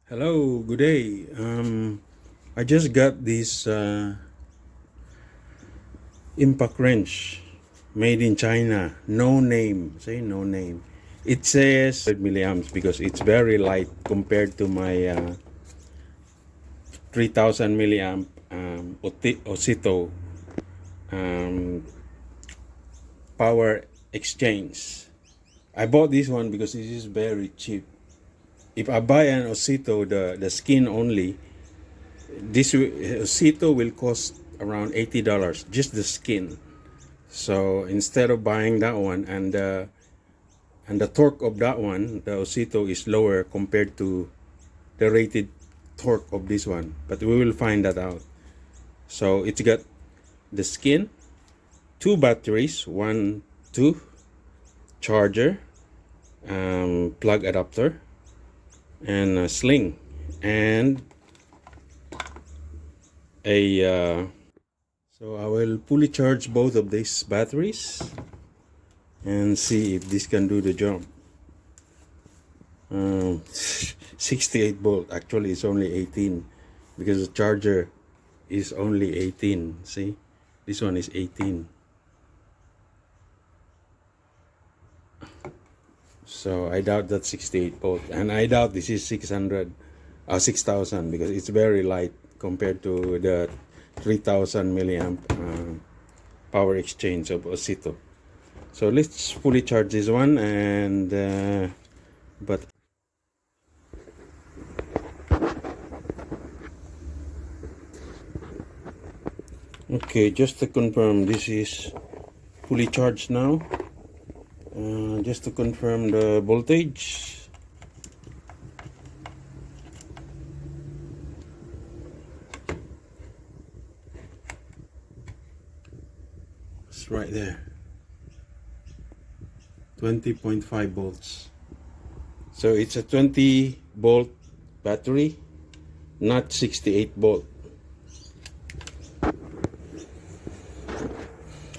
Hello, good day. I just got this impact wrench made in China. No name. Say no name. It says milliamps because it's very light compared to my 3000 milliamp Osito um, power exchange. I bought this one because this is very cheap. If I buy an Osito, the skin only, this Osito will cost around $80, just the skin. So instead of buying that one, and the torque of that one, the Osito is lower compared to the rated torque of this one. But we will find that out. So it's got the skin, two batteries, one, two, charger, plug adapter, and a sling, and a so I will fully charge both of these batteries and see if this can do the job. 68 volt, actually it's only 18 because the charger is only 18. See, this one is 18. So I doubt that 68 volt, and I doubt this is 600 6000 because it's very light compared to the 3000 milliamp power exchange of Osito. So let's fully charge this one, and but okay, just to confirm, this is fully charged now. Just to confirm the voltage. It's right there. 20.5 volts. So it's a 20 volt battery, not 68 volt.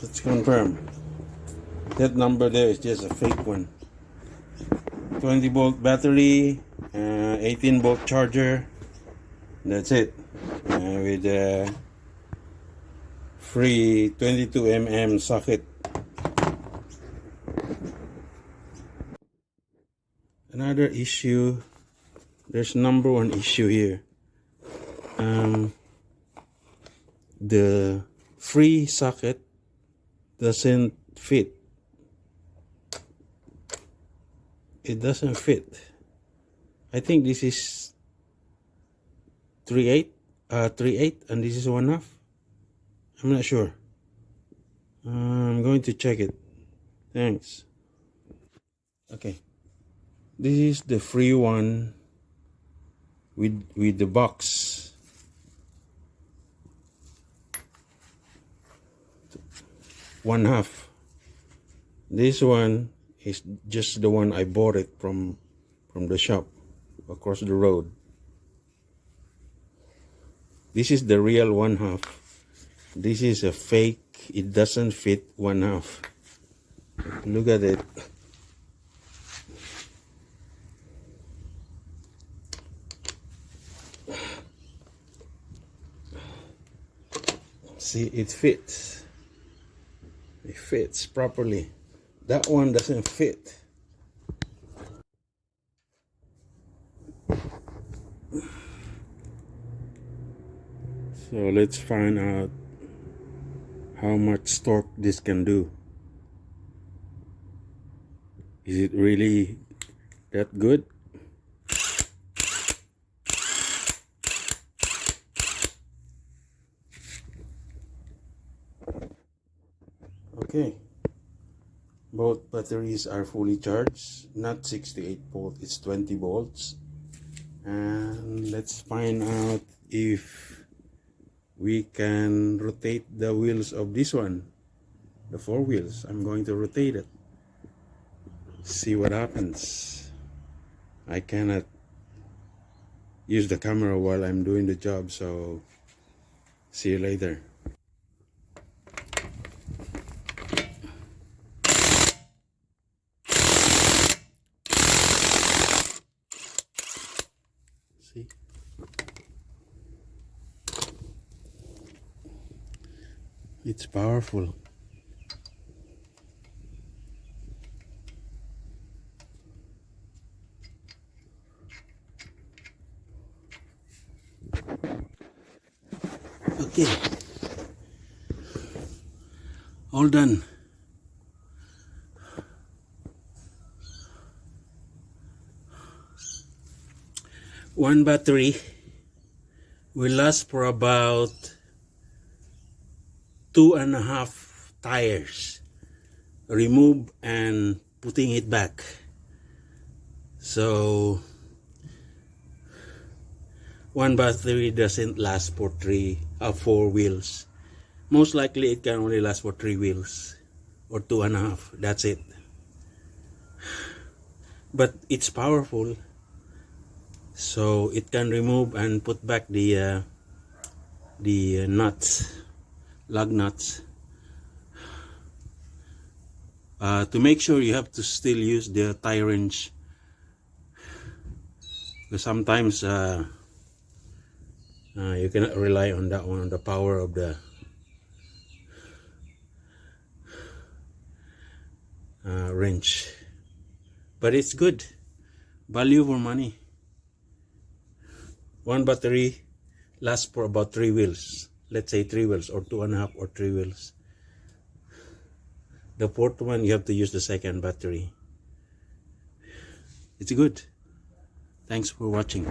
Let's confirm. That number there is just a fake one. 20 volt battery, 18 volt charger. That's it. With a free 22 mm socket. Another issue, there's number one issue here. The free socket doesn't fit. It doesn't fit. I think this is 3/8, and this is 1/2. I'm not sure. I'm going to check it. Thanks. Okay. This is the free one with the box. One half. This one is just the one I bought it from the shop across the road. This is the real 1/2. This is a fake. It doesn't fit 1/2. Look at it. See, it fits. It fits properly. That one doesn't fit. So let's find out how much torque this can do. Is it really that good? Okay, both batteries are fully charged, not 68 volt, it's 20 volts. And let's find out if we can rotate the wheels of this one, the 4 wheels. I'm going to rotate it, see what happens. I cannot use the camera while I'm doing the job, so see you later. See? It's powerful. Okay, all done. One battery will last for about 2.5 tires. Remove and putting it back. So one battery doesn't last for 4 wheels. Most likely it can only last for 3 wheels or 2.5. That's it. But it's powerful, so it can remove and put back the nuts, lug nuts. To make sure, you have to still use the tie wrench, because sometimes you cannot rely on that one, on the power of the wrench. But it's good, value for money. One battery lasts for about 3 wheels. Let's say 3 wheels, or 2.5 or 3 wheels. The fourth one, you have to use the second battery. It's good. Thanks for watching.